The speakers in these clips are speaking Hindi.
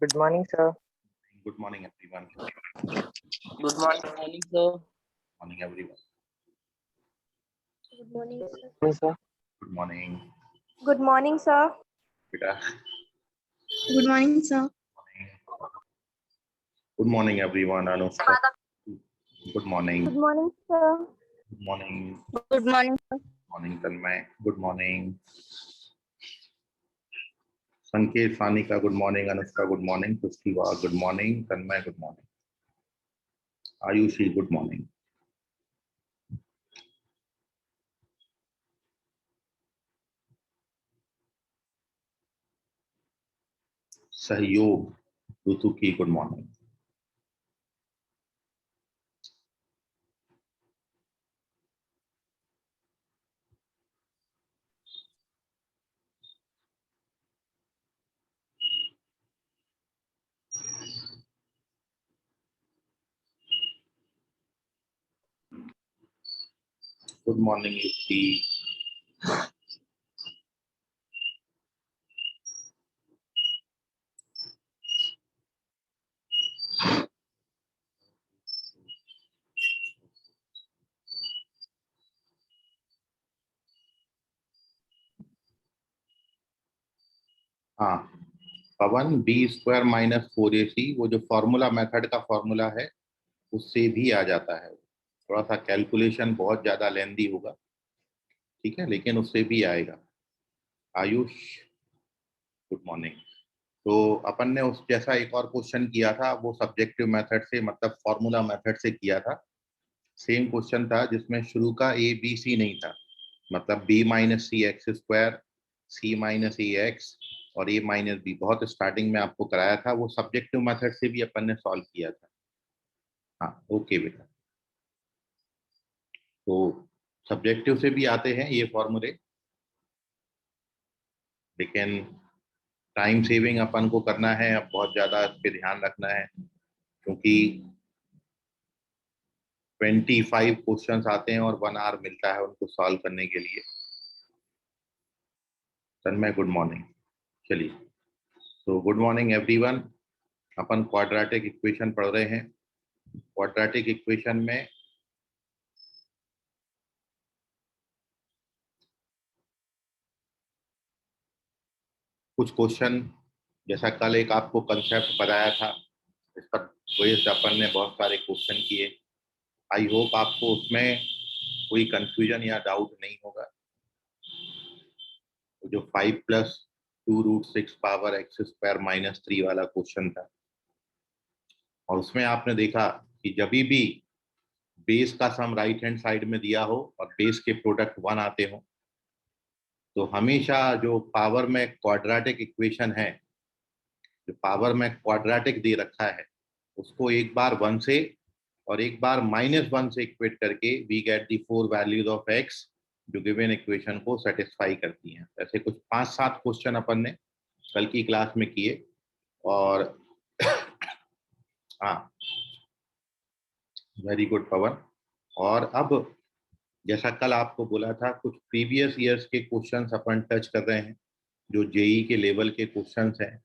Good morning, sir. Good morning, everyone. Good morning, sir. Morning, everyone. Good morning, sir. Morning, sir. Good morning, Good morning, sir. Beta. Good morning, sir. Good morning, everyone. Anushka. Good morning. Good morning, sir. Good morning. Good morning, sir. Morning, Tanmay. Good morning. Sanket, Sanika, good morning. Anushka, good morning. Pushtiva, good morning. Tanmay, good morning. Ayushi, good morning. Sahyog, Rutuki, good morning. Good morning, Yuki. हाँ, पवन बी स्क्वायर माइनस 4ac वो जो फॉर्मूला मेथड का फॉर्मूला है उससे भी आ जाता है। थोड़ा सा कैलकुलेशन बहुत ज्यादा लेंदी होगा, ठीक है, लेकिन उससे भी आएगा। Ayush, good morning. तो अपन ने उस जैसा एक और क्वेश्चन किया था, वो सब्जेक्टिव मेथड से, मतलब फॉर्मूला मेथड से किया था। सेम क्वेश्चन था जिसमें शुरू का ए बी सी नहीं था, मतलब बी माइनस सी एक्स स्क्वायर, सी माइनस ए एक्स और ए माइनस बी, बहुत स्टार्टिंग में आपको कराया था। वो सब्जेक्टिव मेथड से भी अपन ने सॉल्व किया था। हाँ, ओके बेटा। तो सब्जेक्टिव से भी आते हैं ये फॉर्मूले, लेकिन टाइम सेविंग अपन को करना है, अब बहुत ज्यादा इस पे ध्यान रखना है, क्योंकि 25 क्वेश्चंस आते हैं और 1 आवर मिलता है उनको सॉल्व करने के लिए। तन्मय, गुड मॉर्निंग। चलिए, तो गुड मॉर्निंग एवरीवन। अपन क्वाड्रेटिक इक्वेशन पढ़ रहे हैं। क्वाड्रेटिक इक्वेशन में कुछ क्वेश्चन, जैसा कल एक आपको कंसेप्ट बताया था, इस पर बेस्ड अपन ने बहुत सारे क्वेश्चन किए। आई होप आपको उसमें कोई कंफ्यूजन या डाउट नहीं होगा। जो 5 + 2√6 पावर x स्क्वायर माइनस 3 वाला क्वेश्चन था, और उसमें आपने देखा कि जब भी बेस का सम राइट हैंड साइड में दिया हो और बेस के प्रोडक्ट 1 आते हो, तो हमेशा जो पावर में क्वाड्रेटिक इक्वेशन है, जो पावर में क्वाड्रेटिक दे रखा है, उसको एक बार 1 से और एक बार -1 से इक्वेट करके we get the 4 values of x, जो गिवन इक्वेशन को सेटिस्फाई करती हैं। ऐसे कुछ 5-7 क्वेश्चन अपन ने कल की क्लास में किए। और हाँ, वेरी गुड पवन। और अब जैसा कल आपको बोला था, कुछ प्रीवियस ईयर्स के क्वेश्चंस अपन टच कर रहे हैं, जो जेई के लेवल के क्वेश्चंस हैं,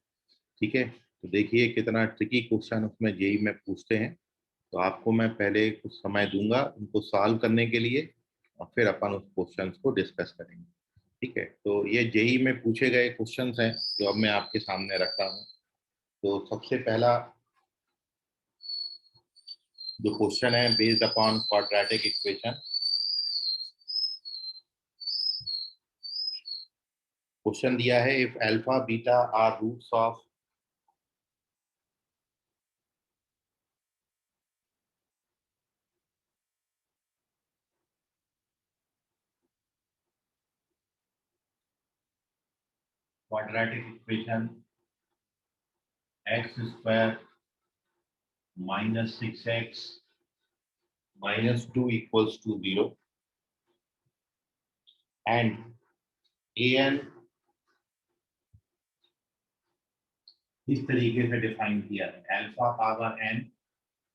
ठीक है। तो देखिए कितना ट्रिकी क्वेश्चन उसमें जेई में पूछते हैं। तो आपको मैं पहले कुछ समय दूंगा उनको सॉल्व करने के लिए, और फिर अपन उस क्वेश्चंस को डिस्कस करेंगे, ठीक है। तो ये जेई में पूछे गए क्वेश्चंस हैं जो अब मैं आपके सामने रख रहा हूँ। तो सबसे पहला जो क्वेश्चन है, based upon quadratic equation. Question दिया है, if alpha beta are roots of quadratic equation x square minus 6x minus 2 equals to 0, and an इस तरीके से डिफाइन किया है, alpha power n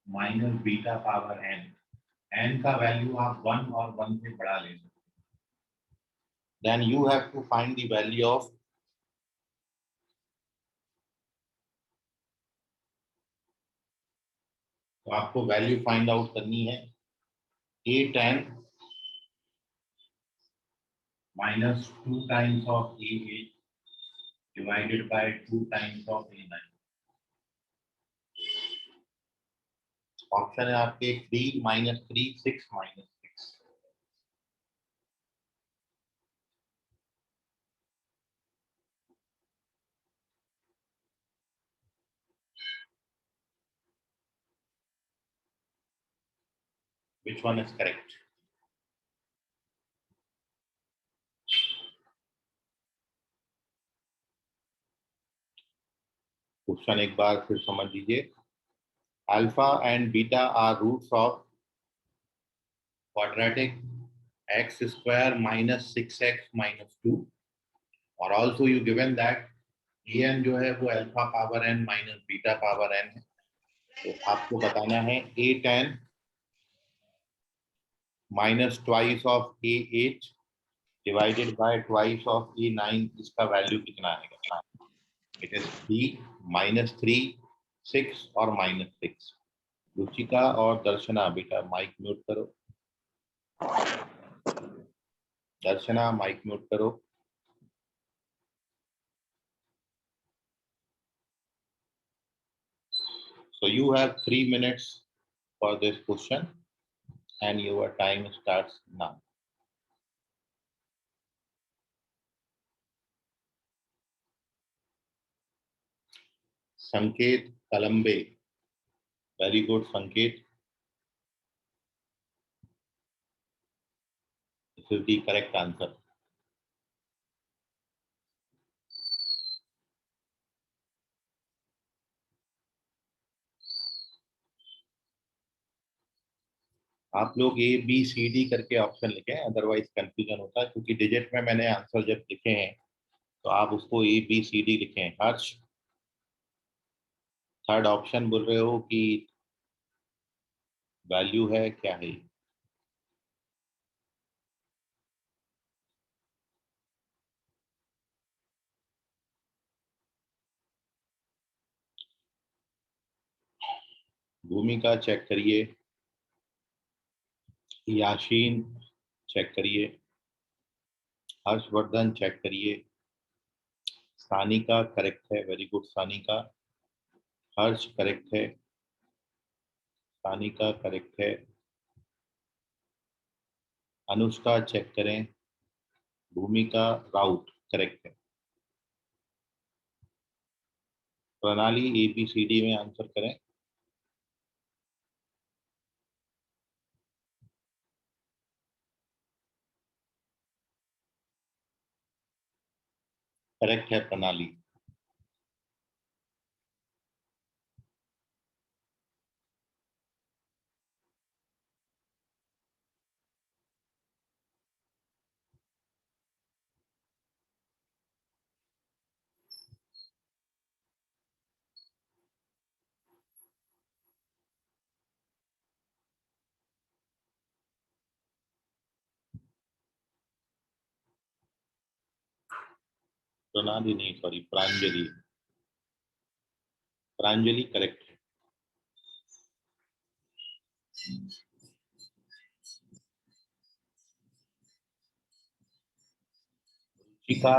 minus beta power n। n का वैल्यू आप 1 और 1 से बड़ा ले सकते हैं। Then you have to find the value of तो आपको वैल्यू फाइंड आउट करनी है a tan minus 2 times of a8 divided by 2 times of a9. Option है आपके 3 minus 3 6 minus 6. Which one is correct? Question एक बार फिर समझ लीजिए. Alpha and beta are roots of quadratic x square minus 6x minus 2 और also you given that an जो है वो alpha power n minus beta power n है. तो आपको बताना है a tan minus twice of a8 divided by twice of a9 इसका वैल्यू कितना आएगा. इट इज 3 minus 3 6 और minus 6. रुचिका और दर्शना बेटा माइक म्यूट करो. दर्शना माइक म्यूट करो. So you have 3 minutes for this question and your time starts now. Sanket Kalambe. Very good, Sanket. This is the correct answer. आप लोग ए बी सी डी करके ऑप्शन लिखें, अदरवाइज कंफ्यूजन होता है क्योंकि डिजिट में मैंने आंसर जब लिखे हैं तो आप उसको ए बी सी डी लिखें. हर्ष थर्ड ऑप्शन बोल रहे हो कि वैल्यू है क्या है. भूमिका चेक करिए. याशीन चेक करिए. हर्षवर्धन चेक करिए. सानिका करेक्ट है. Very good Sanika. Harsh correct है. सानिका करेक्ट है. अनुष्का चेक करें. भूमिका राउत करेक्ट है. Pranali A B C D में आंसर करें. करेक्ट है प्रणाली. प्रणाली नहीं, सॉरी, प्रांजलि. प्रांजलि करेक्ट है. Ruchika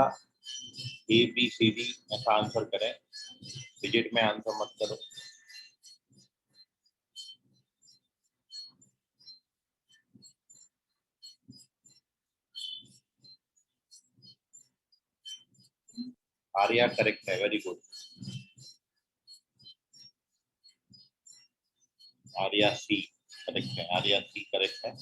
A B C D ऐसा आंसर करें. डिजिट में आंसर मत करो. आर्या करेक्ट है. Very good. Arya C correct है. आर्या सी करेक्ट है.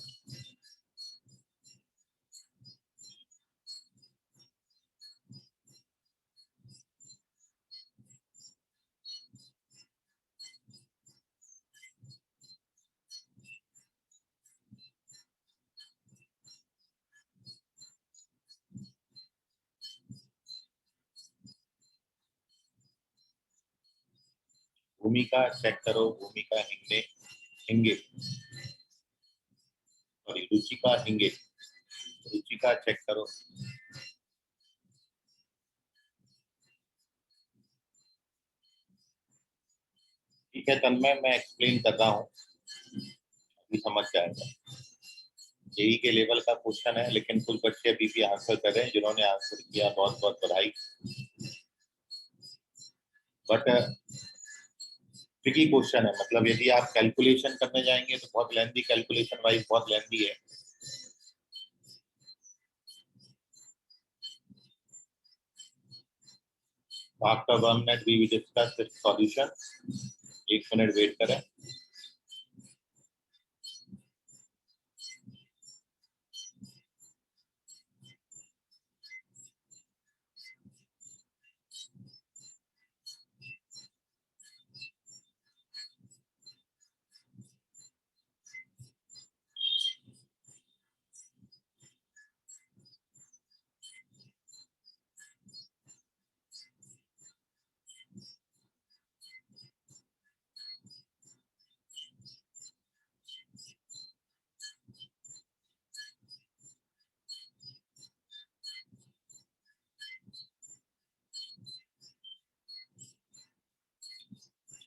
भूमिका चेक करो. भूमिका हिंगे हिंगे सॉरी रुचिका हिंगे. रुचिका चेक करो. ठीक है तन्मय, मैं एक्सप्लेन कर रहा हूँ. भी समझ जाएगा। जेई के लेवल का क्वेश्चन है, लेकिन कुछ बच्चे अभी भी आंसर कर रहे हैं। जिन्होंने आंसर किया बहुत बहुत बधाई। बट ट्रिकी क्वेश्चन है, मतलब यदि आप कैलकुलेशन करने जाएंगे तो बहुत लेंथी, कैलकुलेशन वाइज बहुत लेंथी है। After 1 minute we will discuss the solution. 1 minute wait करें।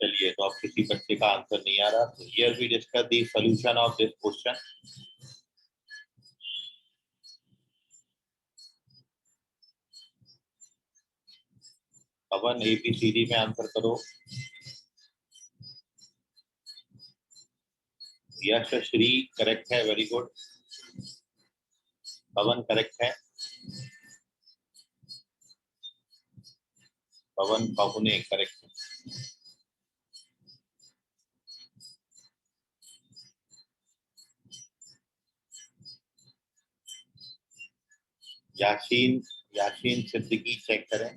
चलिए, तो अब किसी बच्चे का आंसर नहीं आ रहा, तो here we discuss the solution of this question. Pavan ABCD में आंसर करो। यश श्री करेक्ट है, वेरी गुड। पवन करेक्ट है। पवन पाहुने करेक्ट है। याशीन सिद्दीकी चेक करें।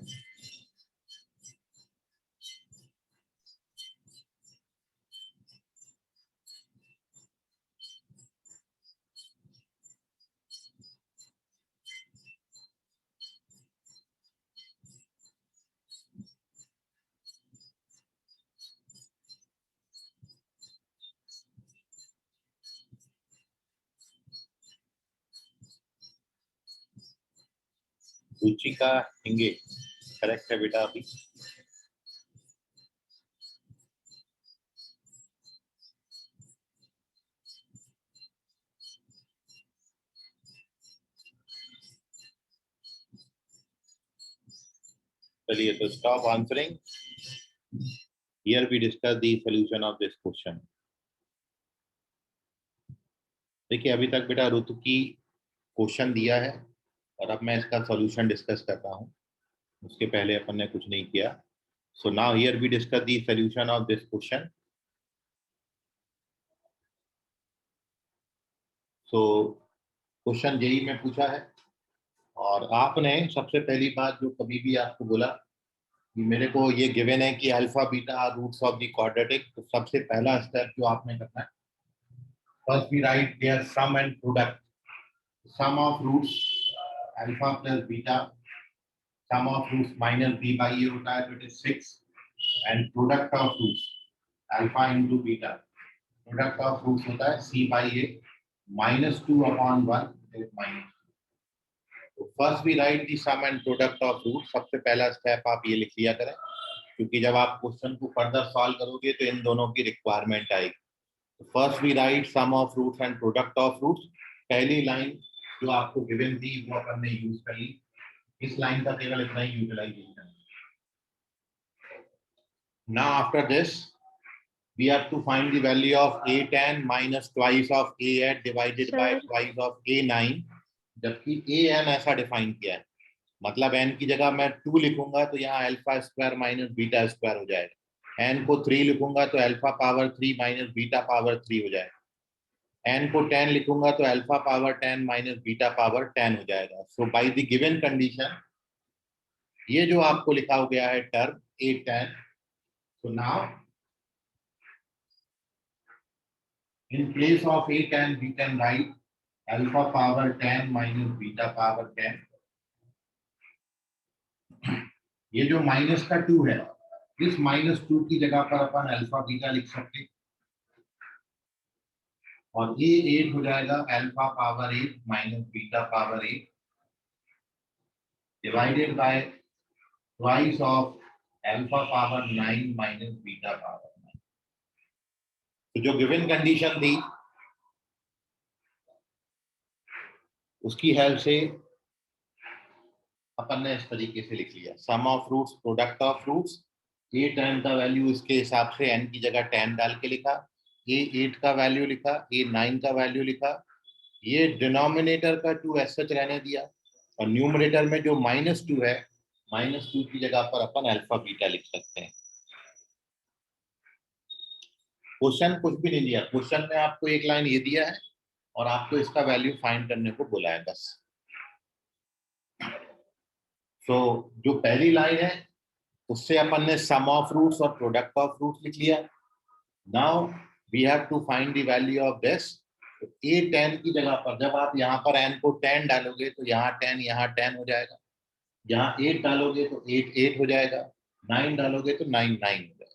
रुचिका हिंगे करेक्ट है बेटा। अभी चलिए, तो stop answering. Here we discuss the solution of this question. देखिए, अभी तक बेटा ऋतु की क्वेश्चन दिया है और अब मैं इसका सॉल्यूशन डिस्कस कर रहा हूँ। उसके पहले अपन ने कुछ नहीं किया। So now here we discuss the solution of this question. So question JEE में पूछा है, और आपने सबसे पहली बात जो कभी भी आपको बोला कि मेरे को ये गिवन है कि alpha beta are roots of the quadratic, तो सबसे पहला स्टेप जो आपने करना है, first we write there sum and product. Sum of roots alpha plus beta, sum of roots minus b by a होता है, तो it is 6, and product of roots alpha into beta, product of roots होता है c by a minus 2 upon 1 is minus 2. तो first we write the sum and product of root. सबसे पहला स्टेप आप ये लिख लिया करें, क्योंकि जब आप क्वेश्चन को फर्दर सॉल्व करोगे तो इन दोनों की रिक्वायरमेंट आएगी। तो first we write sum of roots and product of roots. पहली लाइन जो आपको गिवन थी वो अपन ने यूज कर ली। इस लाइन का केवल इतना ही utilisation. Now after this we have to find the value of a10 minus twice of a8 divided by twice of a9, जबकि an ऐसा डिफाइन किया है, मतलब n की जगह मैं 2 लिखूंगा तो यहाँ alpha square minus beta square हो जाएगा। n को 3 लिखूंगा तो alpha power 3 minus beta power 3 हो जाएगा। n को 10 लिखूंगा तो alpha power 10 minus beta power 10 हो जाएगा। सो बाय द गिवन कंडीशन ये जो आपको लिखा हो गया है term a10, so now in place of a10 we can write alpha power 10 minus beta power 10. ये जो माइनस का 2 है, इस माइनस 2 की जगह पर अपन अल्फा बीटा लिख सकते हैं, और ये 8 हो जाएगा alpha power 8 minus beta power 8 divided by twice of alpha power 9 minus beta power 9। तो जो गिवन कंडीशन थी उसकी हेल्प से अपन ने इस तरीके से लिख लिया, sum of roots product of roots, a 10 का वैल्यू इसके हिसाब से n की जगह 10 डाल के लिखा, ए 8 का वैल्यू लिखा, ए 9 का वैल्यू लिखा, ये डिनोमिनेटर का 2 एज सच रहने दिया, और न्यूमरेटर में जो -2 है, -2 की जगह पर अपन अल्फा बीटा लिख सकते हैं। क्वेश्चन कुछ भी नहीं दिया, क्वेश्चन में आपको एक लाइन ये दिया है और आपको इसका वैल्यू फाइंड करने को बोला है बस। तो जो पहली लाइन है उससे अपन ने सम ऑफ फ्रूट्स और प्रोडक्ट ऑफ फ्रूट्स लिख लिया। Now we have to find the value of this. A 10 की जगह पर जब आप यहाँ पर n को 10 डालोगे तो यहाँ 10 यहाँ 10 हो जाएगा, यहाँ 8 डालोगे तो 8 8 हो जाएगा, 9 डालोगे तो 9 9 हो जाएगा।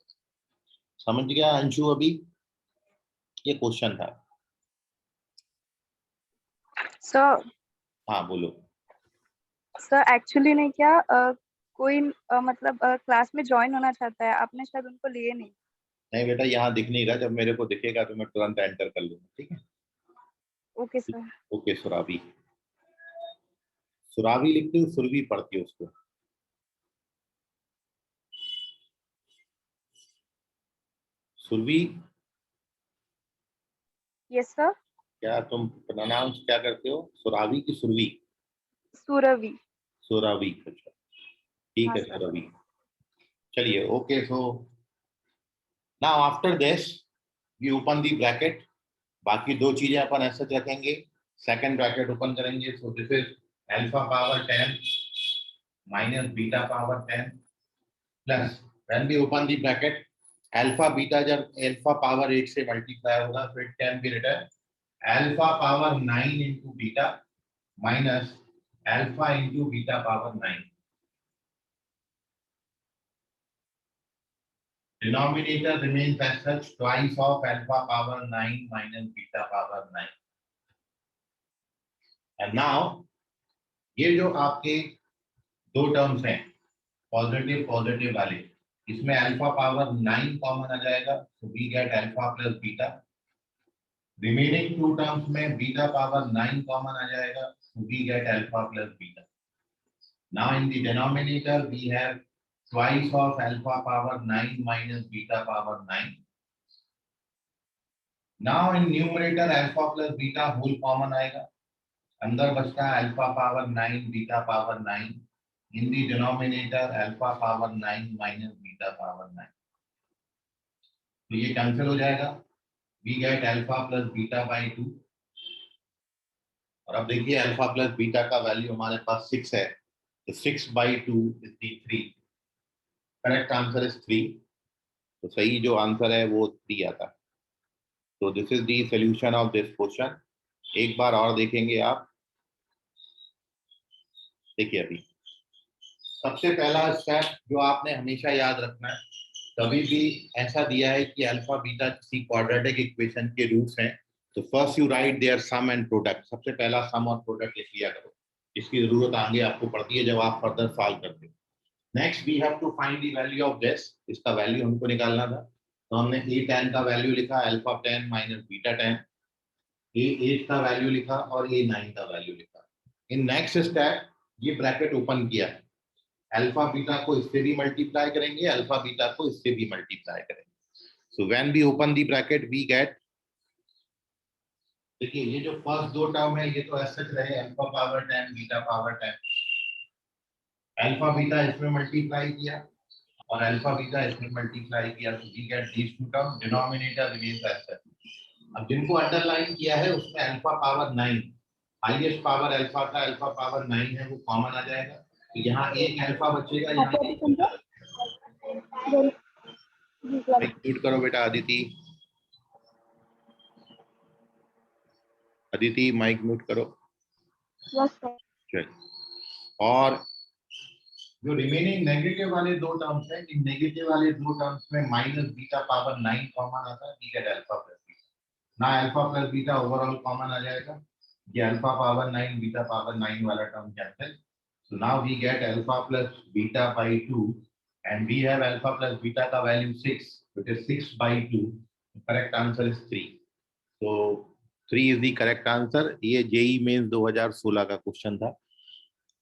समझ गया अंशु? अभी ये क्वेश्चन था। सर हाँ बोलो। सर एक्चुअली नहीं क्या कोई मतलब क्लास में ज्वाइन होना चाहता है, आपने शायद उनको लिए नहीं। नहीं बेटा यहाँ दिख नहीं रहा, जब मेरे को दिखेगा तो मैं तुरंत एंटर कर लूंगा, ठीक है? Okay sir. Okay. Suravi, Suravi लिखते हो, सुरवी पढ़ती हो उसको? सुरवी? Yes sir. क्या तुम प्रोनाउंस क्या करते हो, सुरावी की सुरवी? सुरवी। सुरावी, अच्छा ठीक हाँ है सर। सुरवी। चलिए okay. So now after this we open the bracket, बाकी दो चीजें अपन ऐसे रखेंगे, सेकंड ब्रैकेट ओपन करेंगे। So this is alpha power 10 minus beta power 10 plus, when we open the bracket, alpha beta जब अल्फा पावर 8 से मल्टीप्लाई होगा तो it can be written alpha power 9 into beta minus alpha into beta power 9। Denominator remains as such, twice of alpha power 9 minus beta power 9. And now ये जो आपके दो टर्म्स हैं पॉजिटिव पॉजिटिव वाले, इसमें अल्फा पावर 9 कॉमन आ जाएगा, तो we get alpha plus beta. Remaining two terms में बीटा पावर 9 कॉमन आ जाएगा, तो we get alpha plus beta. Now in the denominator we have twice of alpha power 9 minus beta power 9. Now in numerator alpha plus beta whole common आएगा, अंदर बचता है alpha power 9 beta power 9, in the denominator alpha power 9 minus beta power 9, तो ये कैंसिल हो जाएगा, we get alpha plus beta by 2। और अब देखिए अल्फा प्लस बीटा का वैल्यू हमारे पास 6 है, तो 6 by 2 is the 3। Correct answer is 3, तो सही जो आंसर है वो 3 आता है। तो this is the solution of this question. एक बार और देखेंगे आप, देखिए अभी सबसे पहला स्टेप जो आपने हमेशा याद रखना है, कभी भी ऐसा दिया है कि अल्फा बीटा किसी क्वाड्रेटिक इक्वेशन के रूट्स हैं, तो first you write there sum and product, सबसे पहला सम और प्रोडक्ट लिख लिया करो, इसकी जरूरत आगे आपको पड़ती है जब आप फर्दर सॉल्व करते हो। Next we have to find the value of this, इसका वैल्यू हमको निकालना था, तो हमने ए 10 का वैल्यू लिखा अल्फा 10 माइनस बीटा 10, ए 8 का वैल्यू लिखा और ए 9 का वैल्यू लिखा। इन नेक्स्ट स्टेप ये ब्रैकेट ओपन किया, अल्फा बीटा को इससे भी मल्टीप्लाई करेंगे, अल्फा बीटा को इससे भी मल्टीप्लाई करेंगे। So when we open the bracket we get, देखिए ये जो फर्स्ट दो टर्म है ये तो ऐसे रहे alpha power 10 beta power 10, alpha beta इसमें मल्टीप्लाई किया और अल्फा बीटा इसमें मल्टीप्लाई किया, तो we get these two term, denominator remains as such. अब जिनको अंडरलाइन किया है उसमें alpha power 9, highest power alpha का अल्फा पावर 9 है वो कॉमन आ जाएगा, तो यहाँ एक अल्फा बचेगा, यहाँ एक बीटा बचेगा। म्यूट करो बेटा अदिति, अदिति माइक म्यूट करो। चल, और जो रिमेनिंग नेगेटिव वाले दो टर्म्स हैं, इन नेगेटिव वाले दो टर्म्स में माइनस बीटा पावर 9 कॉमन आता है, ठीक है अल्फा प्लस बीटा, ना alpha plus beta overall common आ जाएगा, ये अल्फा पावर 9 बीटा पावर 9 वाला term cancel, so now we get alpha plus beta by 2 and we have alpha plus beta का value 6, which is 6 by 2, the correct answer is 3, so 3 is the correct answer. ये जेई मेंस 2016 का क्वेश्चन था।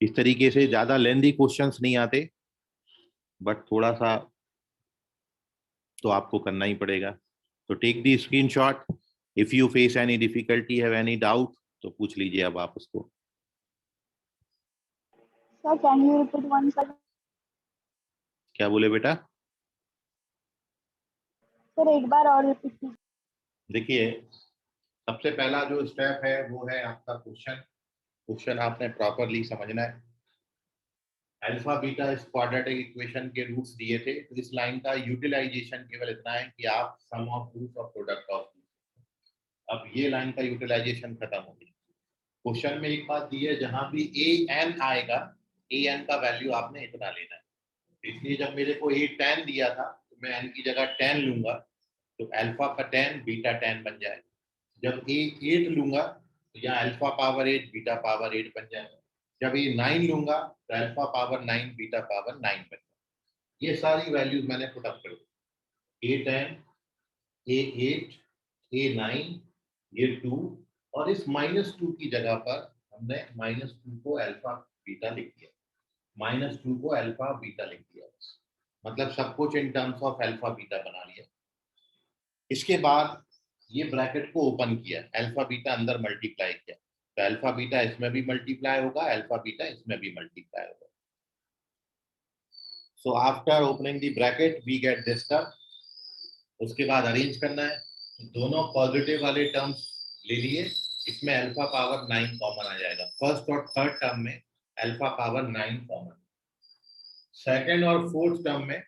इस तरीके से ज्यादा लेंथी क्वेश्चंस नहीं आते, बट थोड़ा सा तो आपको करना ही पड़ेगा। तो take the screenshot. If you face any difficulty, have any doubt, तो पूछ लीजिए अब आप उसको। Sir can you repeat one sir? क्या बोले बेटा? सर एक बार और रिपीट कीजिए। देखिए, सबसे पहला जो स्टेप है वो है आपका क्वेश्चन आपने प्रॉपरली समझना है। अल्फा बीटा इस क्वाड्रेटिक इक्वेशन के रूट्स दिए थे, तो इस लाइन का यूटिलाइजेशन केवल इतना है कि आप sum of roots of product of. अब ये लाइन का यूटिलाइजेशन खत्म हो गया। क्वेश्चन में एक बात दी है, जहां भी ए एन आएगा, ए एन का वैल्यू आपने इतना लेना है। इसलिए जब मेरे को ए 10 दिया था, तो मैं एन की जगह 10 लूंगा, तो अल्फा का 10 बीटा 10 बन जाएगा। जब ए 8 लूंगा, तो यहाँ अल्फा पावर 8 बीटा पावर 8 बन जाएगा। जब ए 9 लूंगा, तो अल्फा पावर 9 बीटा पावर 9 बन जाएगा। ये सारी वैल्यूज मैंने पुट अप कर दी। ए 10, ए 8, ए 9, ये 2, और इस -2 की जगह पर हमने -2 को अल्फा बीटा लिख दिया। -2 को अल्फा बीटा लिख दिया, मतलब सब कुछ in terms of alpha beta बना लिया। इसके बाद ये ब्रैकेट को ओपन किया, अल्फा बीटा अंदर मल्टीप्लाई किया, तो अल्फा बीटा इसमें भी मल्टीप्लाई होगा, अल्फा बीटा इसमें भी मल्टीप्लाई होगा। So after opening the bracket we get this term. उसके बाद अरेंज करना है, तो दोनों पॉजिटिव वाले टर्म्स ले लिए, इसमें अल्फा पावर 9 कॉमन आ जाएगा। फर्स्ट और थर्ड टर्म में अल्फा पावर 9 कॉमन। सेकंड और फोर्थ टर्म में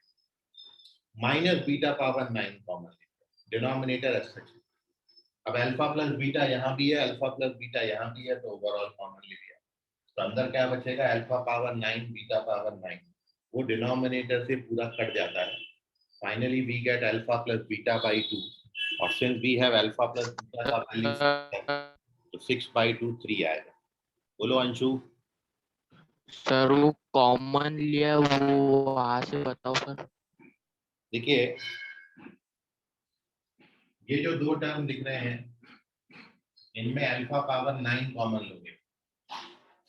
minus beta power 9 common, denominator as such. अब अल्फा प्लस बीटा यहाँ भी है, अल्फा प्लस बीटा यहाँ भी है, तो ओवरऑल कॉमन ले लिया। तो अंदर क्या बचेगा? अल्फा पावर 9 बीटा पावर 9, वो डिनोमिनेटर से पूरा कट जाता है। Finally we get alpha plus beta by 2, और since we have alpha plus beta का वैल्यू तो 6/2 3 आएगा। बोलो अंशु। सर वो कॉमन लिया वो वहां से बताओ सर। देखिए, ये जो दो टर्म दिख रहे हैं, इनमें अल्फा पावर 9 कॉमन लोगे।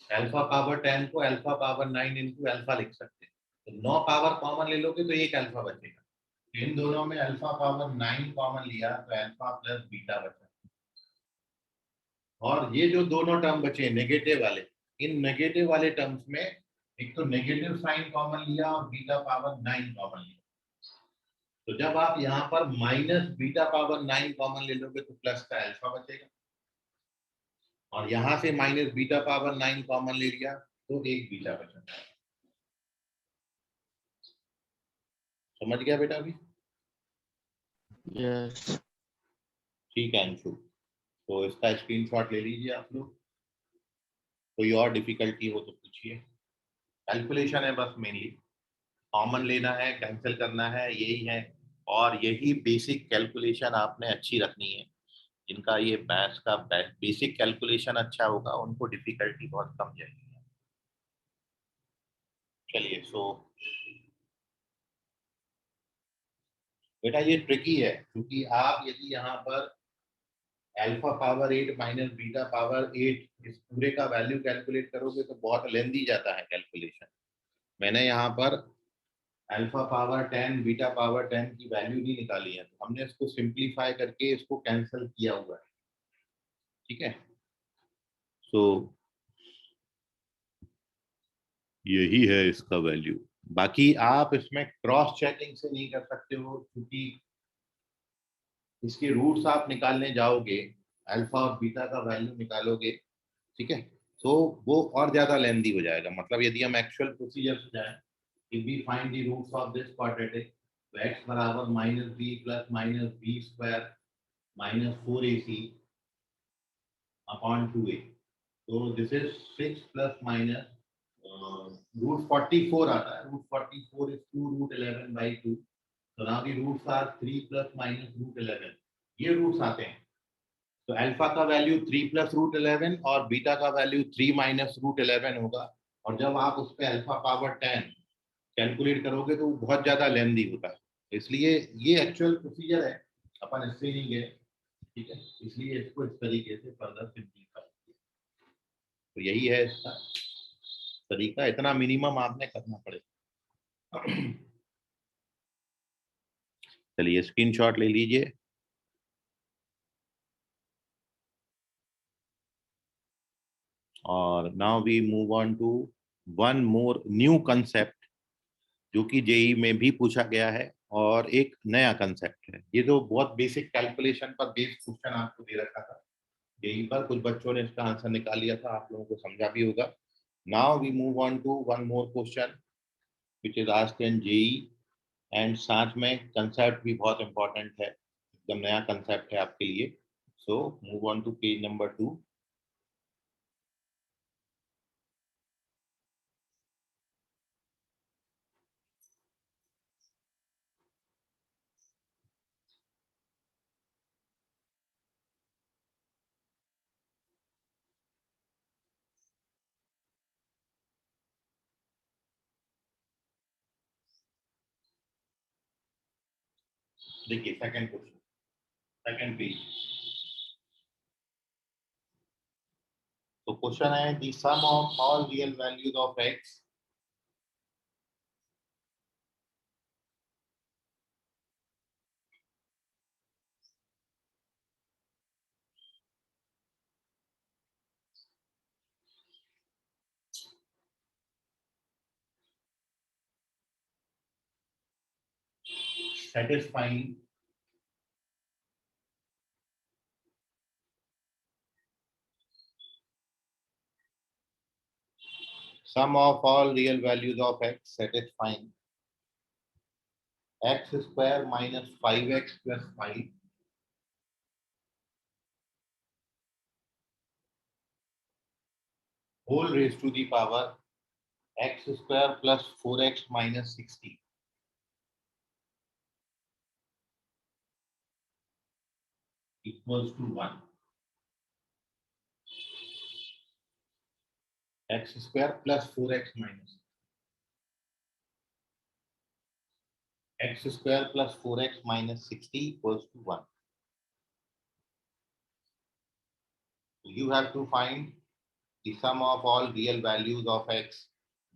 अल्फा पावर 10 को अल्फा पावर 9 इंटू अल्फा लिख सकते हैं, तो 9 पावर कॉमन ले लोगे तो एक अल्फा बचेगा। इन दोनों में अल्फा पावर 9 कॉमन लिया, तो अल्फा प्लस बीटा बचा। और ये जो दोनों टर्म बचे नेगेटिव वाले, इन नेगेटिव वाले टर्म्स में एक तो नेगेटिव साइन कॉमन लिया और बीटा पावर 9 कॉमन लिया। तो जब आप यहाँ पर माइनस बीटा पावर 9 कॉमन ले लोगे, तो प्लस का अल्फा बचेगा, और यहां से माइनस बीटा पावर 9 कॉमन ले लिया, तो एक बीटा बचा। समझ गया बेटा अभी? यस। ठीक है अंशु, तो इसका स्क्रीनशॉट ले लीजिए आप लोग। कोई और डिफिकल्टी हो तो पूछिए। कैलकुलेशन है बस, मेनली कॉमन लेना है, कैंसिल करना है, यही है। और यही बेसिक कैलकुलेशन आपने अच्छी रखनी है। जिनका ये मैथ्स का बेसिक कैलकुलेशन अच्छा होगा, उनको डिफिकल्टी बहुत कम जाएगी। चलिए, सो बेटा ये ट्रिकी है, क्योंकि आप यदि यहाँ पर alpha power 8 minus beta power 8 इस पूरे का वैल्यू कैलकुलेट करोगे तो बहुत लेंदी जाता है कैलकुलेशन। मैंने यहाँ पर अल्फा पावर 10 बीटा पावर 10 की वैल्यू नहीं निकाली है, तो हमने इसको सिंप्लीफाई करके इसको कैंसिल किया हुआ है। ठीक है, सो यही है इसका वैल्यू। बाकी आप इसमें क्रॉस चेकिंग से नहीं कर सकते हो, क्योंकि इसके रूट्स आप निकालने जाओगे, अल्फा और बीटा का वैल्यू निकालोगे, ठीक है, तो वो और ज्यादा लेंदी हो जाएगा। मतलब यदि हम एक्चुअल प्रोसीजर से जाएं, if we find the roots of this quadratic, तो x बराबर -b plus -b square minus 4ac upon 2a, तो this is 6 plus minus root 44 आता है। Root 44 is 2 root 11 by 2, so now the roots are 3 plus minus root 11, ये रूट्स आते हैं। तो अल्फा का वैल्यू 3 प्लस रूट 11 और बीटा का वैल्यू 3 माइनस रूट 11 होगा। और जब आप उस पर अल्फा पावर 10 कैलकुलेट करोगे तो वो बहुत ज्यादा लेंदी होता है। इसलिए ये एक्चुअल प्रोसीजर है, अपन इससे नहीं गए। ठीक है, इसलिए इसको इस तरीके से फर्दर सिंपलीफाई किया। तो यही है इसका तरीका, इतना मिनिमम आपने करना पड़ेगा। चलिए स्क्रीनशॉट ले लीजिए। और now we move on to one more new concept जो कि जेई में भी पूछा गया है और एक नया कंसेप्ट है। ये तो बहुत बेसिक कैलकुलेशन पर बेस्ड क्वेश्चन आपको दे रखा था जेई पर, कुछ बच्चों ने इसका आंसर निकाल लिया था, आप लोगों को समझा भी होगा। Now we move on to one more question which is asked in JEE, and साथ में कंसेप्ट भी बहुत इंपॉर्टेंट है, एकदम नया कंसेप्ट है आपके लिए। So move on to page number 2। देखिए सेकंड क्वेश्चन, सेकंड पेज। तो क्वेश्चन है the sum of all real values of x satisfying sum of all real values of x satisfying x square minus 5x plus 5 whole raised to the power x square plus 4x minus 60 equals to 1. X square plus 4x minus x square plus 4x minus 60 equals to 1. So you have to find the sum of all real values of x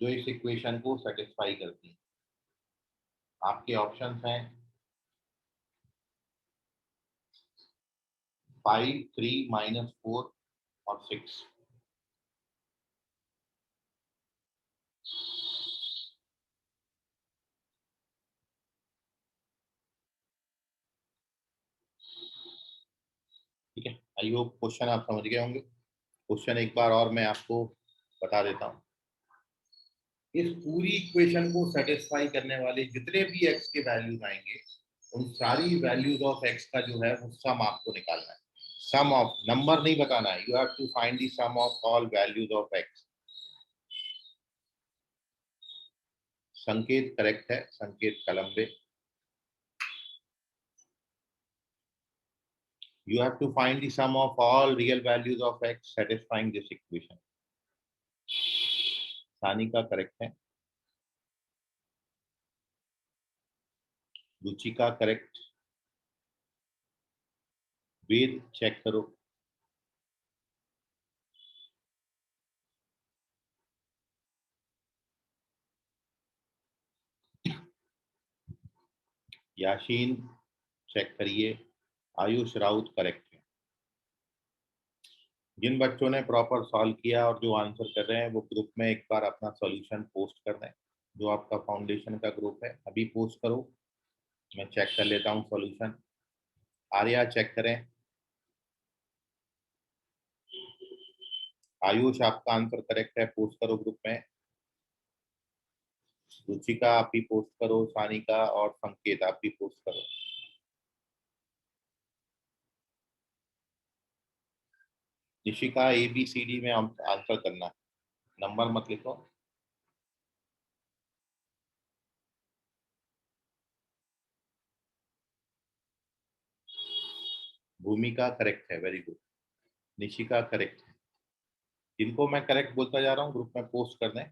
जो इस इक्वेशन को सेटिस्फाई करती है। आपके ऑप्शंस हैं 5, 3, -4 और 6। ठीक है, आई होप क्वेश्चन आप समझ गए होंगे। क्वेश्चन एक बार और मैं आपको बता देता हूँ। इस पूरी इक्वेशन को सेटिस्फाई करने वाले जितने भी एक्स के वैल्यूज आएंगे उन सारी वैल्यूज ऑफ एक्स का जो है वो सम आपको निकालना है। सम ऑफ, नंबर नहीं बताना है, you have to find the sum of all values of x. Sanket correct है, संकेत कलम पे। You have to find the sum of all real values of x satisfying this equation. Sanika correct है, रुचिका करेक्ट, वेद चेक करो, याशीन चेक करिए, आयुष राउत करेक्ट है। जिन बच्चों ने प्रॉपर सॉल्व किया और जो आंसर कर रहे हैं वो ग्रुप में एक बार अपना सॉल्यूशन पोस्ट कर दें। जो आपका फाउंडेशन का ग्रुप है अभी पोस्ट करो, मैं चेक कर लेता हूँ सॉल्यूशन। आर्या चेक करें, आयुष आपका आंसर करेक्ट है, पोस्ट करो ग्रुप में। रुचिका आप भी पोस्ट करो, सानिका और संकेत आप भी पोस्ट करो। निशिका ABCD में आंसर करना है, नंबर मत लिखो। भूमिका करेक्ट है, वेरी गुड। निशिका करेक्ट है। जिनको मैं करेक्ट बोलता जा रहा हूँ ग्रुप में पोस्ट कर दें,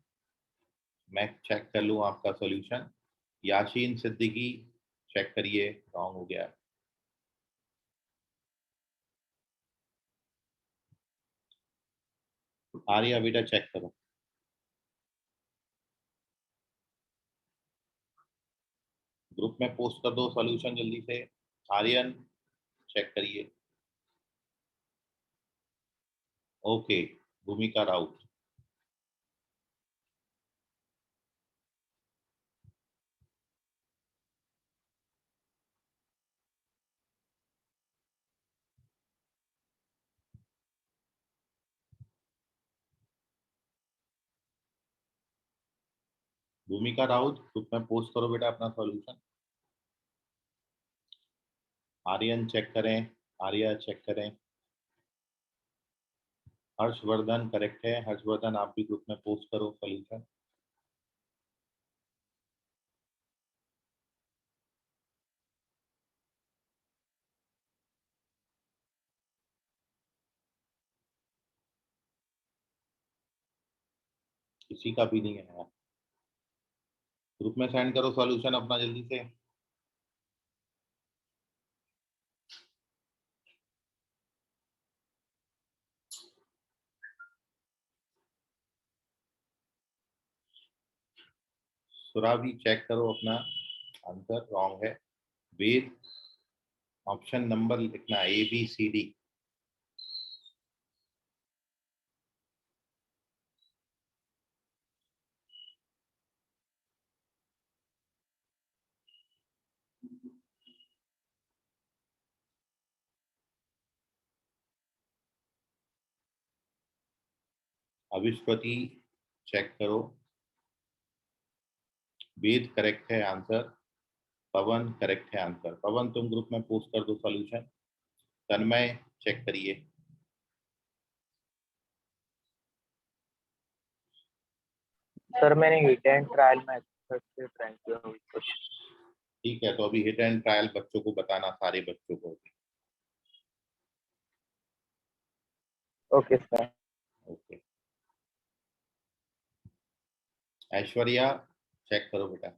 मैं चेक कर लूँ आपका सॉल्यूशन। याशीन सिद्दीकी चेक करिए, रॉन्ग हो गया। आर्या बेटा चेक करो। ग्रुप में पोस्ट कर दो सॉल्यूशन जल्दी से। आर्यन चेक करिए। ओके, भूमिका राउत। भूमिका राउत ग्रुप में पोस्ट करो बेटा अपना सॉल्यूशन। आर्यन चेक करें। आर्या चेक करें। हर्षवर्धन करेक्ट है। हर्षवर्धन आप भी ग्रुप में पोस्ट करो सॉल्यूशन। किसी का भी नहीं है। ग्रुप में सेंड करो सॉल्यूशन अपना जल्दी से। सुराभी चेक करो अपना आंसर रॉन्ग है। वेद ऑप्शन नंबर लिखना ABCD। अविष्पति चेक करो। वेद करेक्ट है आंसर। पवन करेक्ट है आंसर। पवन तुम ग्रुप में पोस्ट कर दो सॉल्यूशन। तन्मय चेक करिए। सर मैंने हिट एंड ट्रायल में अच्छे से ट्राई किया हुआ कुछ। ठीक है, तो अभी हिट एंड ट्रायल बच्चों को बताना, सारे बच्चों को। Okay sir. Okay, Aishwarya check करो बेटा।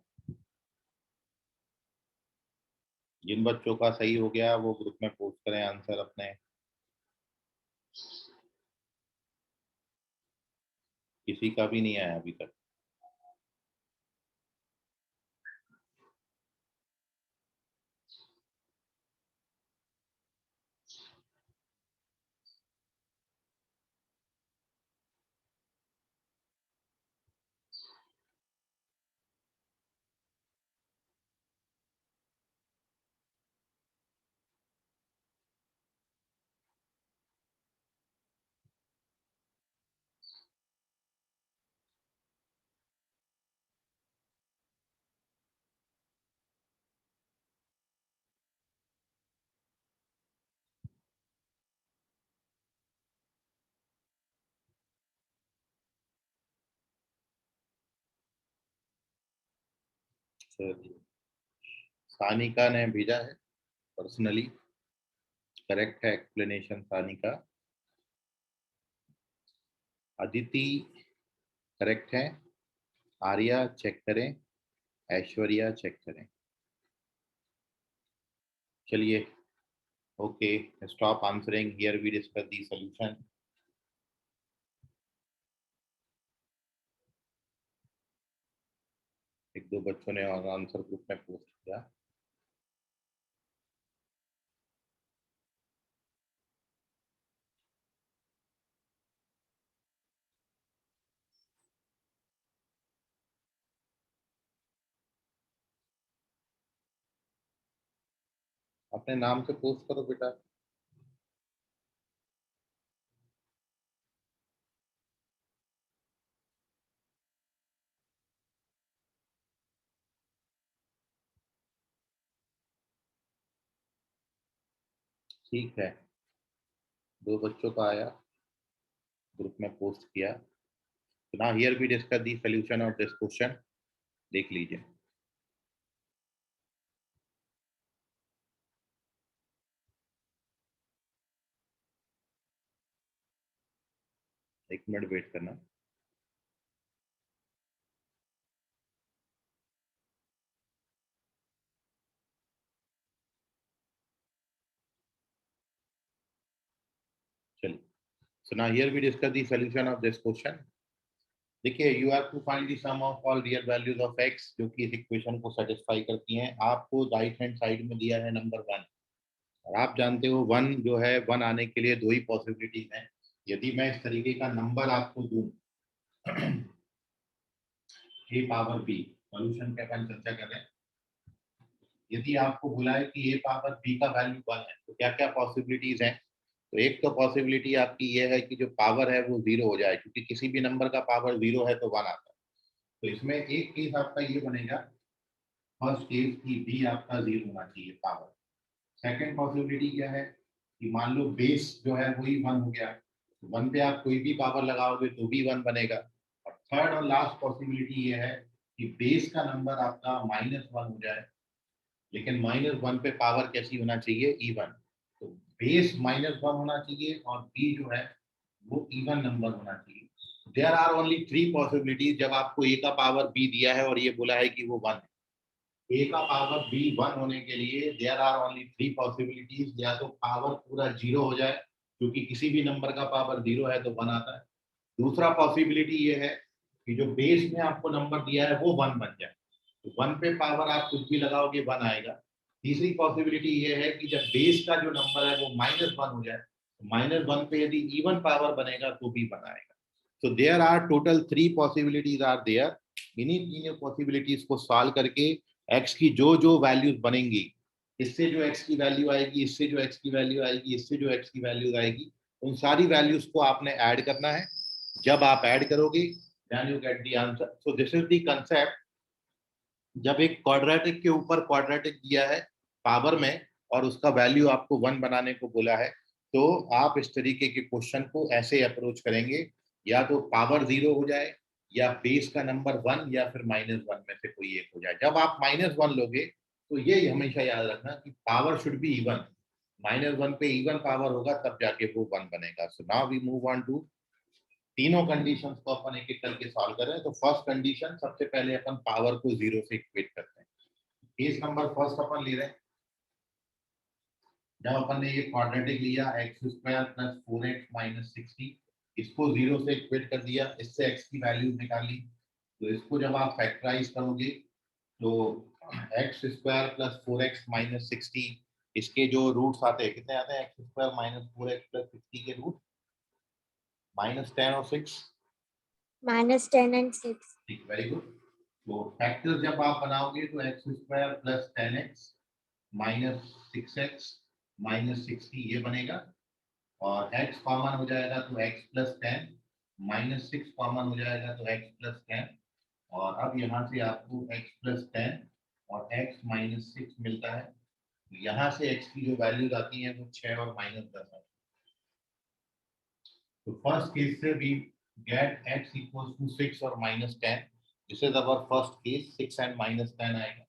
जिन बच्चों का सही हो गया वो ग्रुप में पोस्ट करें आंसर अपने। किसी का भी नहीं आया अभी तक। चलिए, सानिका ने भेजा है पर्सनली। करेक्ट है एक्सप्लेनेशन सानिका। अदिति करेक्ट है। आर्या चेक करें। ऐश्वर्या चेक करें। चलिए, okay, stop answering, here we discuss the solution. एक दो बच्चों ने आंसर ग्रुप में पोस्ट किया। अपने नाम से पोस्ट करो बेटा। ठीक है, दो बच्चों का आया, ग्रुप में पोस्ट किया। तो ना here we discuss the solution of this question. देख लीजिए। एक मिनट वेट करना। चलिए, So now here we discuss the solution of this question. देखिए, you have to find the sum of all real values of x जो कि इस इक्वेशन को सेटिस्फाई करती हैं. आपको राइट हैंड साइड में दिया है नंबर 1 और आप जानते हो 1 जो है 1 आने के लिए दो ही पॉसिबिलिटीज हैं. यदि मैं इस तरीके का नंबर आपको दूं a पावर b, सॉल्यूशन पे अपन चर्चा कर रहे हैं. यदि आपको बोला है कि a पावर b का वैल्यू 1 है तो क्या क्या पॉसिबिलिटीज हैं. तो एक तो पॉसिबिलिटी आपकी ये है कि जो पावर है वो 0 हो जाए, क्योंकि किसी भी नंबर का पावर 0 है तो 1 आता है. तो इसमें एक केस आपका ये बनेगा, फर्स्ट केस की b आपका 0 होना चाहिए पावर. सेकंड पॉसिबिलिटी क्या है कि मान लो बेस जो है वही 1 हो गया, 1 पे आप कोई भी पावर लगाओगे तो भी 1 बनेगा. और थर्ड और लास्ट पॉसिबिलिटी ये है कि बेस का नंबर आपका -1 हो जाए, लेकिन -1 पे पावर कैसी होना चाहिए, इवन. तो बेस -1 होना चाहिए और b जो है वो इवन नंबर होना चाहिए. There are only 3 possibilities. जब आपको a का पावर b दिया है और ये बोला है कि वो 1 है, a का पावर b 1 होने के लिए देयर आर ओनली 3 पॉसिबिलिटीज. या तो पावर पूरा 0 हो जाए, क्योंकि किसी भी नंबर का पावर 0 है तो 1 आता है. दूसरा पॉसिबिलिटी ये है कि जो बेस में आपको नंबर दिया है वो 1 बन जाए, तो 1 पे पावर आप कुछ भी लगाओगे 1 आएगा. तीसरी पॉसिबिलिटी ये है कि जब बेस का जो नंबर है वो -1 हो जाए, तो -1 पे यदि इवन पावर बनेगा तो भी 1 आएगा. So there are total 3 possibilities are there. इन्हीं तीनों पॉसिबिलिटीज को सॉल्व करके x की जो जो वैल्यूज बनेंगी, इससे जो x की वैल्यू आएगी, इससे जो x की वैल्यू आएगी, इससे जो x की वैल्यूज आएगी, उन सारी वैल्यूज को आपने ऐड करना है. जब आप ऐड करोगे then you get the answer. So this is the concept. जब एक क्वाड्रेटिक के ऊपर क्वाड्रेटिक दिया है पावर में और उसका वैल्यू आपको 1 बनाने को बोला है, तो आप इस तरीके के क्वेश्चन को ऐसे अप्रोच करेंगे, या तो पावर 0 हो जाए, या बेस का नंबर 1, या फिर -1 में से कोई एक हो जाए. जब आप -1 लोगे तो ये हमेशा याद रखना कि पावर शुड बी इवन. -1 पे इवन पावर होगा तब जाके वो 1 बनेगा. So now we move on to तीनों कंडीशंस को अपन एक एक करके सॉल्व कर रहे हैं. तो फर्स्ट कंडीशन, सबसे पहले अपन पावर को 0 से इक्वेट करते हैं. केस नंबर फर्स्ट अपन ले रहे हैं. जब अपन ने ये क्वाड्रेटिक लिया x² + 4x - 60, इसको 0 से इक्वेट कर दिया, इससे x की वैल्यू निकाली. तो इसको जब आप फैक्टराइज करोगे तो x² + 4x - 60, इसके जो रूट्स आते हैं कितने आते हैं, x² - 4x + 60 के रूट -10 और 6, -10 and 6. ठीक, वेरी गुड. तो फैक्टर्स जब आप बनाओगे तो x² + 10x - 6x - 60 ये बनेगा, और x कॉमन हो जाएगा तो x + 10 - 6 कॉमन हो जाएगा तो x + 10. और अब यहाँ से आपको x + 10 और x - 6 मिलता है. यहाँ से x की जो वैल्यूज आती हैं वो 6 और -10 है. तो फर्स्ट केस से we get x = 6 और -10. This is our first case, 6 and -10 आएगा.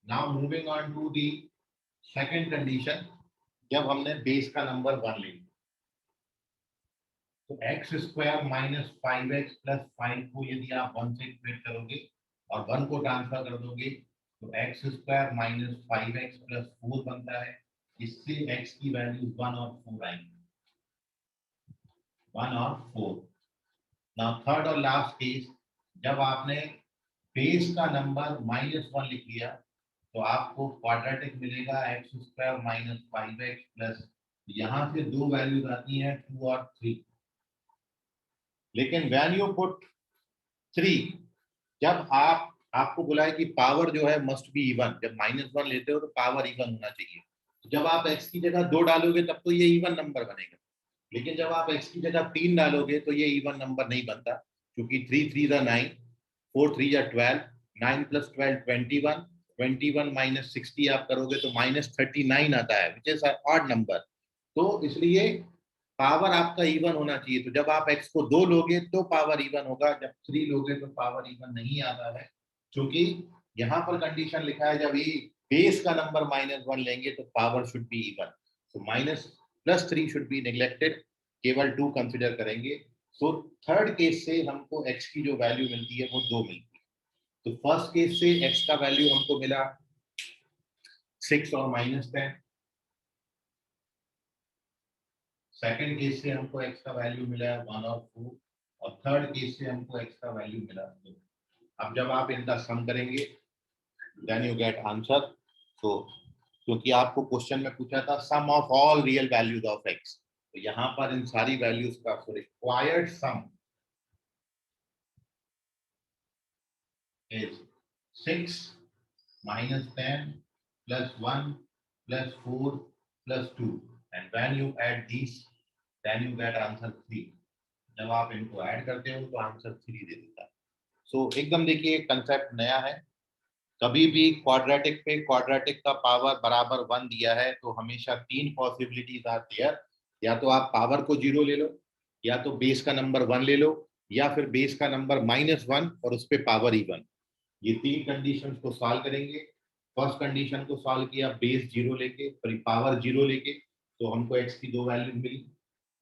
Now moving on to the second condition, जब हमने बेस का नंबर 1 ले लिया, तो x² - 5x + 5 को यदि आप 1 से इक्वेट करोगे और 1 को ट्रांसफर कर दोगे तो x² - 5x + 4 बनता है. इससे x की वैल्यू 1 और 4 आएंगी, 1 और 4. नाउ थर्ड और लास्ट केस, जब आपने बेस का नंबर -1 लिख लिया तो आपको क्वाड्रेटिक मिलेगा x² - 5x प्लस, यहाँ से दो वैल्यूज आती हैं 2 और 3. लेकिन व्हेन यू पुट 3, जब आपको बोला है कि पावर जो है मस्ट बी इवन, जब -1 लेते हो तो पावर इवन होना चाहिए. तो जब आप x की जगह 2 डालोगे तब तो ये इवन नंबर बनेगा, लेकिन जब आप x की जगह 3 डालोगे तो ये इवन नंबर नहीं बनता, क्योंकि 3 3 = 9, 4 3 = 12, 9 + 12 21, 21 - 60 आप करोगे तो -39 आता है, विच इज ऑड नंबर. तो इसलिए पावर आपका इवन होना चाहिए. तो जब आप x को 2 लोगे तो पावर इवन होगा, जब 3 लोगे तो पावर इवन नहीं आता है, क्योंकि यहाँ पर कंडीशन लिखा है जब ये बेस का नंबर -1 लेंगे तो पावर शुड बी इवन. तो +3 शुड बी नेग्लेक्टेड, केवल 2 कंसिडर करेंगे. सो थर्ड केस से हमको x की जो वैल्यू मिलती है वो 2 मिलती है. तो फर्स्ट केस से x का वैल्यू हमको मिला 6 और -10. सेकंड केस से हमको x का वैल्यू मिला है 1 और 4, और थर्ड केस से हमको x का वैल्यू मिला 2। अब जब आप इनका सम करेंगे देन यू गेट आंसर। तो क्योंकि आपको क्वेश्चन में पूछा था sum of all real values of x, तो यहाँ पर इन सारी वैल्यूज का required sum is 6 minus 10 plus 1 plus 4 plus 2, and when you add these then you get answer 3। जब आप इनको ऐड करते हो तो आंसर 3 दे देता है। सो एकदम देखिए कंसेप्ट नया है। कभी भी क्वाड्रेटिक पे क्वाड्रेटिक का पावर बराबर 1 दिया है तो हमेशा 3 पॉसिबिलिटीज आर देयर, या तो आप पावर को 0 ले लो, या तो बेस का नंबर 1 ले लो, या फिर बेस का नंबर -1 और उस पर पावर इवन। ये 3 कंडीशंस को सॉल्व करेंगे। फर्स्ट कंडीशन को सॉल्व किया बेस 0 लेके, फिर पावर 0 लेके, तो हमको x की 2 वैल्यूज मिली।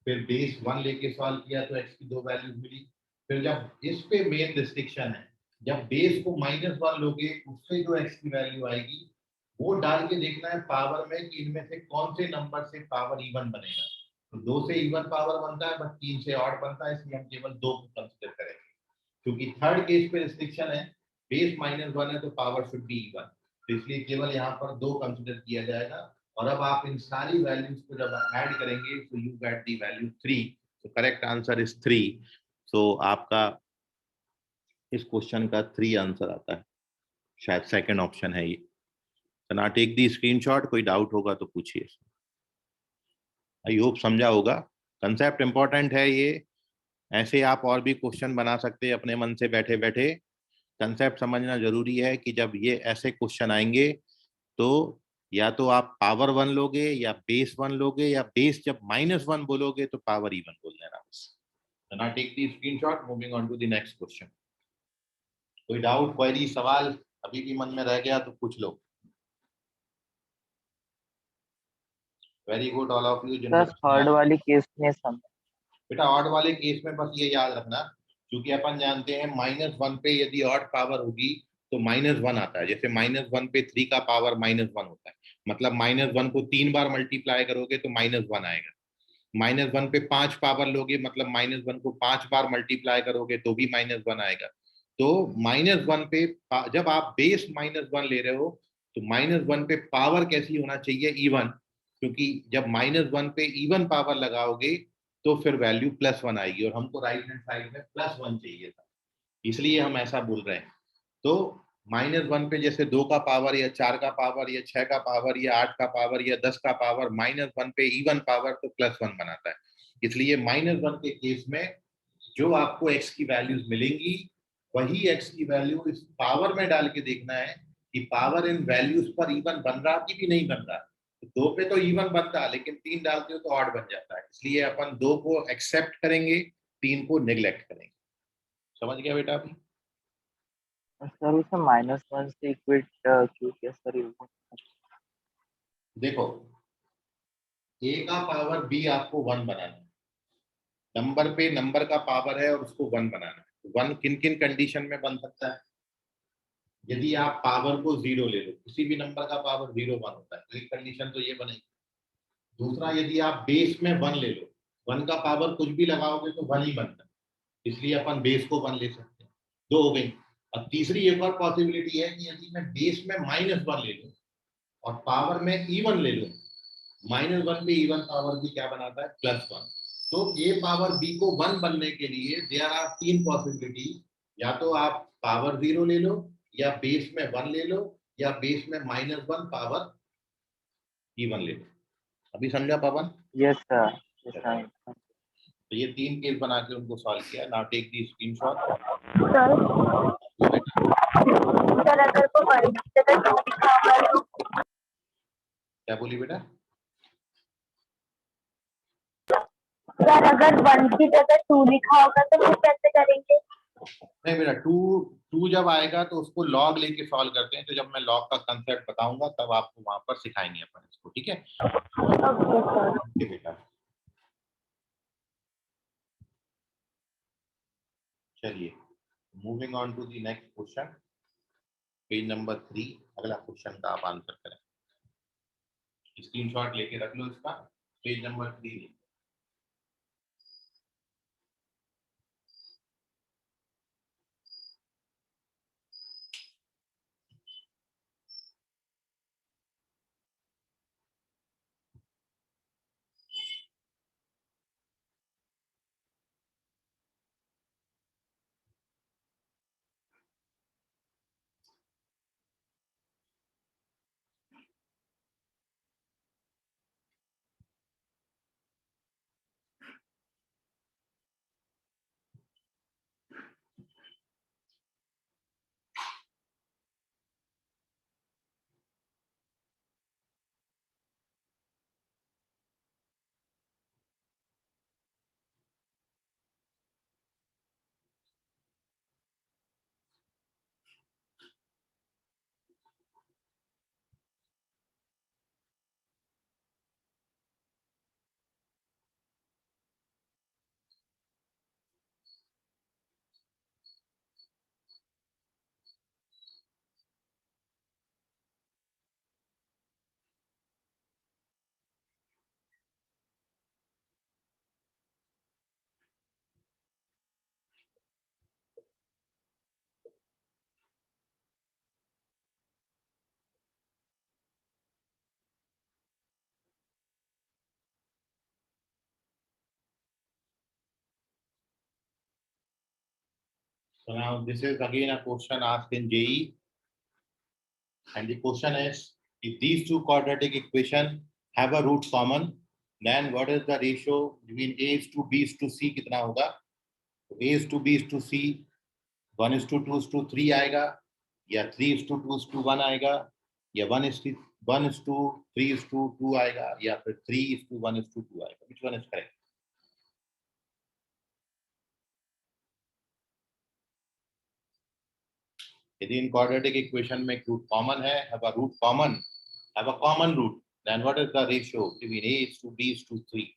फिर बेस 1 लेके सॉल्व किया तो x की 2 वैल्यूज मिली। फिर जब इस पे मेन रिस्ट्रिक्शन है, जब बेस को -1 लोगे उससे जो x की वैल्यू आएगी वो डाल के देखना है पावर में कि इनमें से कौन से नंबर से पावर इवन बनेगा। तो 2 से इवन पावर बनता है, बट 3 से ऑड बनता है, इसलिए हम केवल 2 को कंसीडर करेंगे। क्योंकि थर्ड केस पे रिस्ट्रिक्शन है, बेस -1 है तो पावर शुड बी इवन, तो इसलिए केवल यहाँ पर 2 कंसीडर किया जाएगा। और अब आप इन सारी वैल्यूज को जब ऐड करेंगे तो यू गेट दी वैल्यू 3। तो करेक्ट आंसर इज 3। सो आपका इस क्वेश्चन का 3 आंसर आता है, शायद सेकंड ऑप्शन है ये। ना टेक दी स्क्रीनशॉट, कोई डाउट होगा तो पूछिए। आई होप समझा होगा। कंसेप्ट इंपॉर्टेंट है ये, ऐसे आप और भी क्वेश्चन बना सकते हैं अपने मन से बैठे बैठे। कंसेप्ट समझना जरूरी है कि जब ये ऐसे क्वेश्चन आएंगे तो या तो आप पावर 1 लोगे या बेस 1 लोगे, या बेस जब -1 बोलोगे तो पावर इवन बोल देना बस। ना take the screenshot, moving on to the next question. कोई डाउट, क्वेरी, सवाल अभी भी मन में रह गया तो पूछ लो। Very good all of you. Sir third वाली केस में सम। बेटा ऑड वाले केस में बस ये याद रखना, क्योंकि अपन जानते हैं -1 पे यदि ऑड पावर होगी तो -1 आता है। जैसे -1 पे 3 का पावर -1 होता है, मतलब -1 को 3 बार मल्टीप्लाई करोगे तो -1 आएगा। -1 पे 5 पावर लोगे, मतलब -1 को 5 बार मल्टीप्लाई करोगे तो भी -1 आएगा। तो -1 पे जब आप बेस -1 ले रहे हो तो -1 पे पावर कैसी होना चाहिए, इवन, क्योंकि जब -1 पे इवन पावर लगाओगे तो फिर वैल्यू +1 आएगी, और हमको राइट हैंड साइड में +1 चाहिए था, इसलिए हम ऐसा बोल रहे हैं। तो -1 पे जैसे 2 का पावर या 4 का पावर या 6 का पावर या 8 का पावर या 10 का पावर, -1 पे इवन पावर तो +1 बनाता है। इसलिए -1 के केस में जो आपको x की वैल्यूज मिलेंगी वही x की वैल्यू इस पावर में डाल के देखना है कि पावर इन वैल्यूज पर इवन बन रहा कि भी नहीं बन रहा। तो 2 पे तो इवन बनता है, लेकिन 3 डालते हो तो ऑड बन जाता है, इसलिए अपन 2 को एक्सेप्ट करेंगे, 3 को नेग्लेक्ट करेंगे। समझ गया बेटा अभी? सर उसे -1 से इक्वेट क्यों किया सर? देखो a का पावर b आपको 1 बनाना है, नंबर पे नंबर का पावर है और उसको 1 बनाना है। 1 किन किन कंडीशन में बन सकता है? यदि आप पावर को 0 ले लो, किसी भी नंबर का पावर 0 1 होता है, तो एक कंडीशन तो ये बनेगी। दूसरा, यदि आप बेस में 1 ले लो, 1 का पावर कुछ भी लगाओगे तो 1 ही बनता है, इसलिए अपन बेस को 1 ले सकते हैं। 2 हो गई। अब तीसरी एक और पॉसिबिलिटी है कि यदि मैं बेस में -1 ले लूं और पावर में इवन ले लूं, -1 पे इवन पावर भी क्या बनाता है, +1। तो a पावर b को 1 बनने के लिए देयर आर 3 पॉसिबिलिटी, या तो आप पावर 0 ले लो, या बेस में 1 ले लो, या बेस में -1 पावर इवन ले लो। अभी समझा पवन? Yes sir. तो ये 3 केस बना के उनको सॉल्व किया। Now take the screenshot. Sir अगर को 1 की जगह 2 लिखा होगा तो क्या बोली बेटा? सर अगर 1 की जगह 2 लिखा होगा तो फिर कैसे करेंगे? नहीं बेटा, 2 जब आएगा तो उसको लॉग लेके सॉल्व करते हैं, तो जब मैं लॉग का कंसेप्ट बताऊंगा तब आपको वहां पर सिखाएंगे अपन इसको, ठीक है? Okay sir. ओके बेटा, चलिए moving on to the next question, page number 3। अगला क्वेश्चन का आप आंसर करें। स्क्रीनशॉट लेके रख लो इसका, page number 3। So now this is again a question asked in JEE, and the question is, if these two quadratic equation have a root common, then what is the ratio between A is to B is to C कितना होगा? तो A is to B is to C 1:2:3 आएगा, या 3:2:1 आएगा, या 1:3:2 आएगा, या फिर 3:1:2 आएगा. Which one is correct? यदि इन quadratic equation में root common है, have a common root, then what is the ratio between A is to B is to 3?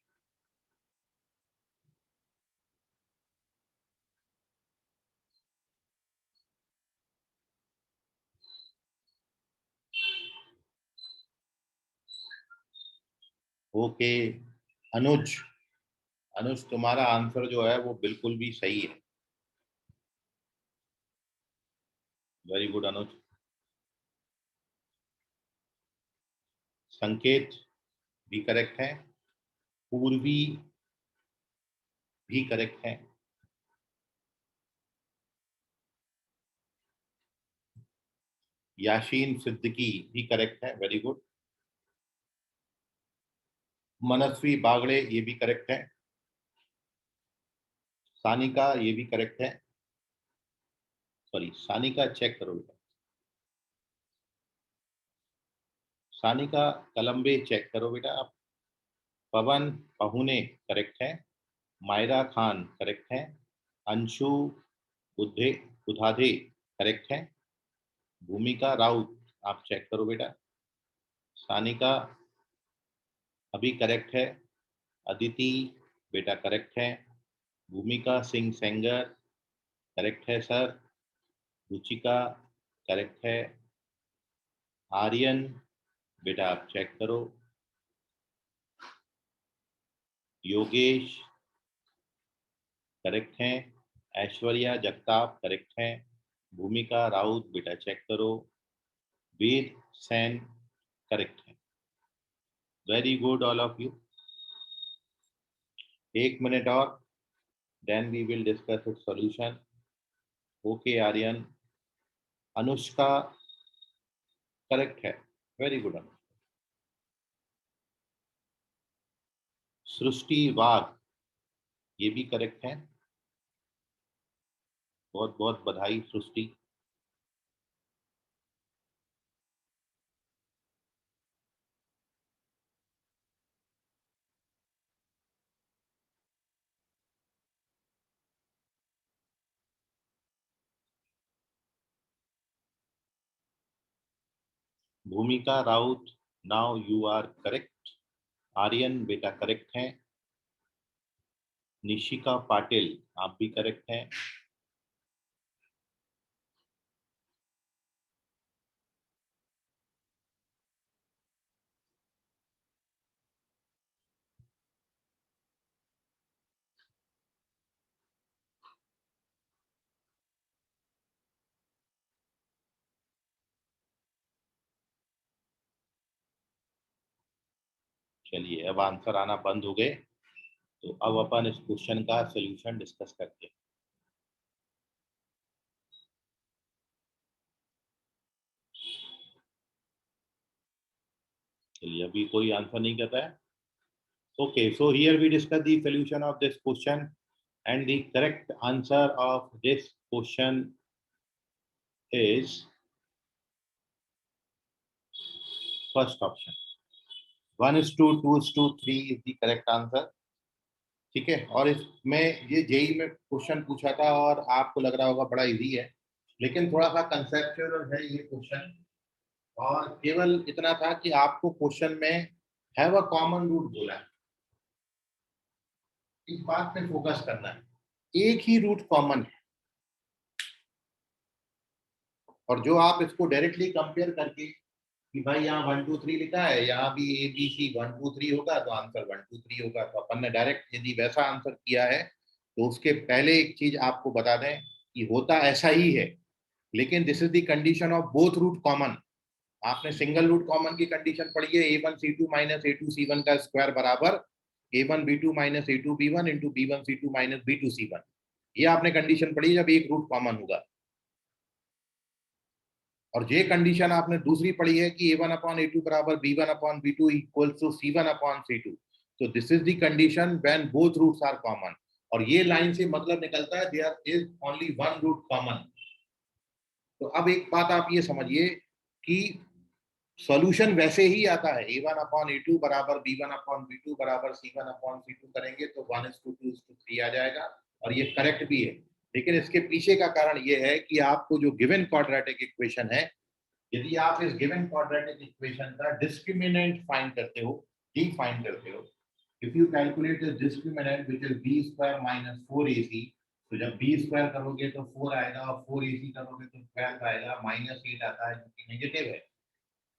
Okay अनुज, तुम्हारा आंसर जो है वो बिल्कुल भी सही है. वेरी गुड अनुज. संकेत भी करेक्ट है, पूर्वी भी करेक्ट है, याशीन सिद्दीकी भी करेक्ट है. Very good. मनस्वी बागड़े ये भी करेक्ट है. सानिका ये भी करेक्ट है. सॉरी सानिका चेक करो बेटा. सानिका कलम्बे चेक करो बेटा आप. पवन पहुने करेक्ट है. मायरा खान करेक्ट है. अंशु बुधाधे करेक्ट है. भूमिका राउत आप चेक करो बेटा. सानिका अभी करेक्ट है. अदिति बेटा करेक्ट है. भूमिका सिंह सेंगर करेक्ट है सर. रुचिका करेक्ट है. आर्यन बेटा आप चेक करो. योगेश करेक्ट हैं. ऐश्वर्या जगताप करेक्ट हैं. भूमिका राउत बेटा चेक करो. वेद सैन करेक्ट है. Very good all of you. 1 minute और, then we will discuss it solution. Okay Aryan. Anushka correct है. Very good. सृष्टि वाघ ये भी करेक्ट है. बहुत बहुत बधाई Srishti. Bhumika Raut now you are correct. Aryan बेटा करेक्ट हैं. निशिका पाटिल आप भी करेक्ट हैं. चलिए अब आंसर आना बंद हो गए, तो अब अपन इस क्वेश्चन का सॉल्यूशन डिस्कस करते हैं. चलिए अभी कोई आंसर नहीं करता है. Okay, so here we discuss the solution of this question, and the correct answer of this question is first option. 1:2:3 is the correct answer. ठीक है. और इसमें ये जेई में क्वेश्चन पूछा था और आपको लग रहा होगा बड़ा इजी है, लेकिन थोड़ा सा कंसेप्चुअल है ये क्वेश्चन. और केवल इतना था कि आपको क्वेश्चन में हैव अ कॉमन रूट बोला है, इस बात पे फोकस करना है. एक ही रूट कॉमन है, और जो आप इसको डायरेक्टली कंपेयर करके कि भाई यहाँ 1 2 3 लिखा है, यहाँ भी ABC 1 2 3 होगा तो आंसर 1 2 3 होगा. तो अपन ने डायरेक्ट यदि वैसा आंसर किया है तो उसके पहले एक चीज आपको बता दें कि होता ऐसा ही है, लेकिन this is the condition of both root common. आपने सिंगल रूट कॉमन की कंडीशन पढ़ी है. A1C2 - A2C1 का स्क्वायर बराबर A1B2 - A2B1 into B1C2 - B2C1. ये आपने कंडीशन पढ़ी जब एक रूट कॉमन होगा। और ये कंडीशन आपने दूसरी पढ़ी है कि a1/a2 बराबर b1/b2 इक्वल टू c1/c2। तो this is the condition when both roots are common. और ये लाइन से मतलब निकलता है there is only one root common. तो अब एक बात आप ये समझिए कि सॉल्यूशन वैसे ही आता है, a1/a2 बराबर b1/b2 बराबर c1/c2 करेंगे तो 1:2:3 आ जाएगा और ये करेक्ट भी है। लेकिन इसके पीछे का कारण ये है कि आपको जो गिवन क्वाड्रेटिक इक्वेशन है, यदि आप इस गिवन क्वाड्रेटिक इक्वेशन का डिस्क्रिमिनेंट फाइंड करते हो, डी फाइंड करते हो, if you calculate this discriminant which is b² - 4ac, तो जब b² करोगे तो 4 आएगा और 4ac करोगे तो 12 आएगा, -8 आता है जो कि नेगेटिव है।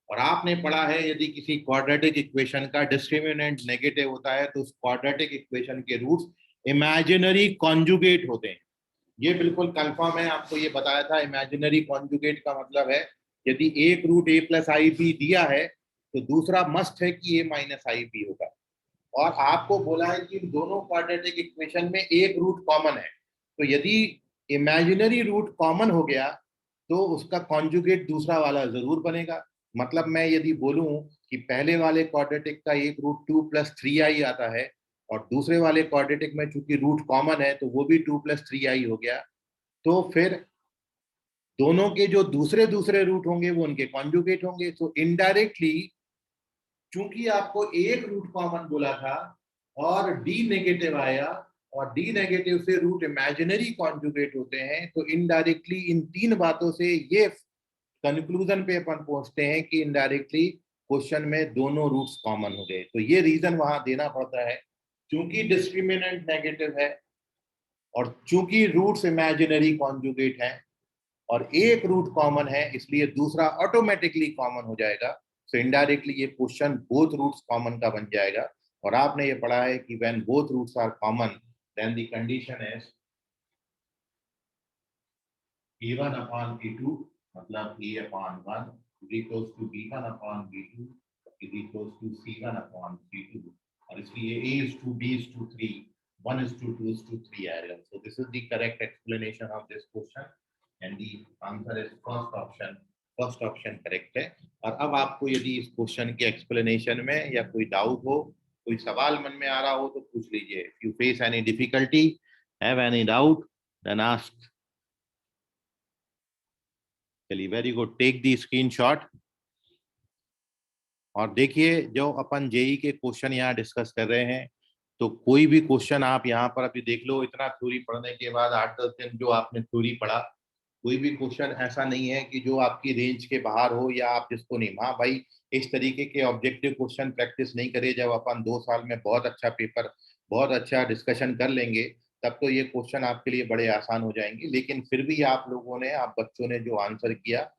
और आपने पढ़ा है यदि किसी क्वाड्रेटिक इक्वेशन का डिस्क्रिमिनेंट नेगेटिव होता है तो उस क्वाड्रेटिक इक्वेशन के रूट्स इमेजिनरी कॉन्जुगेट होते हैं। ये बिल्कुल कंफर्म है, आपको ये बताया था। इमेजिनरी कॉन्जुगेट का मतलब है यदि एक रूट a + ib दिया है तो दूसरा मस्ट है कि a - ib होगा। और आपको बोला है कि दोनों क्वाड्रेटिक इक्वेशन में एक रूट कॉमन है, तो यदि इमेजिनरी रूट कॉमन हो गया तो उसका कॉन्जुगेट दूसरा वाला जरूर बनेगा। मतलब मैं यदि बोलूं कि पहले वाले क्वाड्रेटिक का एक रूट 2 + 3i आता है और दूसरे वाले क्वाड्रेटिक में चूंकि रूट कॉमन है तो वो भी 2 + 3i हो गया, तो फिर दोनों के जो दूसरे दूसरे रूट होंगे वो उनके कॉन्जुगेट होंगे। तो इनडायरेक्टली चूंकि आपको एक रूट कॉमन बोला था और डी नेगेटिव आया और डी नेगेटिव से रूट इमेजिनरी कॉन्जुगेट होते हैं, तो इनडायरेक्टली इन तीन बातों से ये कंक्लूजन पे अपन पहुंचते हैं कि इनडायरेक्टली क्वेश्चन में दोनों रूट्स कॉमन हो गए। तो ये रीजन वहां देना पड़ता है, चूंकि डिस्क्रिमिनेंट नेगेटिव है और चूंकि रूट्स इमेजिनरी कॉन्जुगेट हैं और एक रूट कॉमन है, इसलिए दूसरा ऑटोमेटिकली कॉमन हो जाएगा। सो इनडायरेक्टली ये क्वेश्चन बोथ रूट्स कॉमन का बन जाएगा। और आपने ये पढ़ा है कि when both roots are common then the condition is a1/a2 मतलब a/1 is equals to b1/b2 is equals to c1/c2। और इसलिए a:2b:3 1:2:3 आएगा। So this is the correct explanation of this question and the answer is first option। First option correct है। और अब आपको यदि इस क्वेश्चन के एक्सप्लेनेशन में या कोई डाउट हो, कोई सवाल मन में आ रहा हो तो पूछ लीजिए। If you face any difficulty, have any doubt, then ask. चलिए, very good, take the screenshot. और देखिए जो अपन जेई के क्वेश्चन यहाँ डिस्कस कर रहे हैं, तो कोई भी क्वेश्चन आप यहाँ पर अभी देख लो, इतना थ्योरी पढ़ने के बाद 8-10 दिन जो आपने थ्योरी पढ़ा, कोई भी क्वेश्चन ऐसा नहीं है कि जो आपकी रेंज के बाहर हो या आप जिसको नहीं। हाँ भाई, इस तरीके के ऑब्जेक्टिव क्वेश्चन प्रैक्टिस नहीं करे, जब अपन 2 साल में बहुत अच्छा पेपर, बहुत अच्छा डिस्कशन कर लेंगे, तब तो ये क्वेश्चन आपके लिए बड़े आसान हो जाएंगे। लेकिन फिर भी आप लोगों ने, आप बच्चों ने जो आंसर किया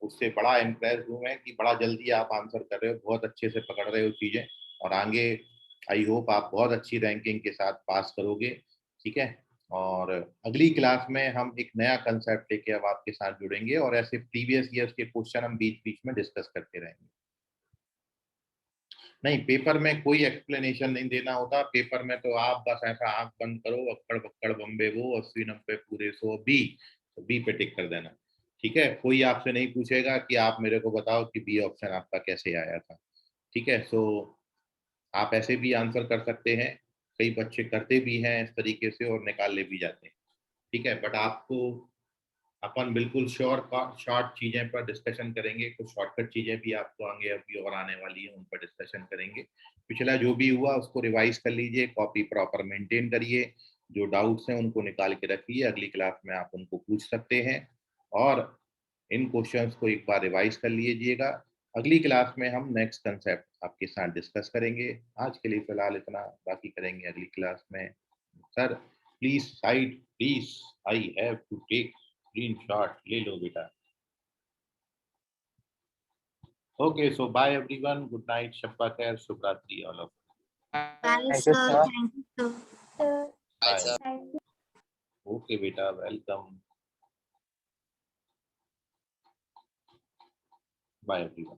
उससे बड़ा इम्प्रेस हूँ मैं कि बड़ा जल्दी आप आंसर कर रहे हो, बहुत अच्छे से पकड़ रहे हो चीजें। और आगे आई होप आप बहुत अच्छी रैंकिंग के साथ पास करोगे, ठीक है। और अगली क्लास में हम एक नया कंसेप्ट लेके अब आपके साथ जुड़ेंगे और ऐसे प्रीवियस ईयर्स के क्वेश्चन हम बीच बीच में डिस्कस करते रहेंगे। नहीं, पेपर में कोई एक्सप्लेनेशन नहीं देना होता। पेपर में तो आप बस ऐसा आंख बंद करो, अक्कड़ बक्कड़ बम्बे वो 80-90 पूरे 100 बी, तो बी पे टिक कर देना, ठीक है। कोई आपसे नहीं पूछेगा कि आप मेरे को बताओ कि बी ऑप्शन आपका कैसे आया था, ठीक है। सो आप ऐसे भी आंसर कर सकते हैं, कई बच्चे करते भी हैं इस तरीके से और निकाल ले भी जाते हैं, ठीक है। बट आपको अपन बिल्कुल शॉर्ट चीजें पर डिस्कशन करेंगे, कुछ शॉर्टकट चीजें भी आपको आगे अभी और आने वाली है, उन पर डिस्कशन करेंगे। पिछला जो भी हुआ उसको रिवाइज कर लीजिए, कॉपी प्रॉपर मेंटेन करिए, जो डाउट्स हैं उनको निकाल के रखिए, अगली क्लास में आप उनको पूछ सकते हैं। और इन क्वेश्चंस को एक बार रिवाइज कर लीजिएगा। अगली क्लास में हम नेक्स्ट कंसेप्ट आपके साथ डिस्कस करेंगे। आज के लिए फिलहाल इतना, बाकी करेंगे अगली क्लास में। Sir please side please, I have to take screenshot, ले लो बेटा। Okay, so bye everyone, good night, शब्बा खैर, शुभ रात्रि all of. Thank you, sir. बाय। ओके बेटा, वेलकम, बाय एवरीवन।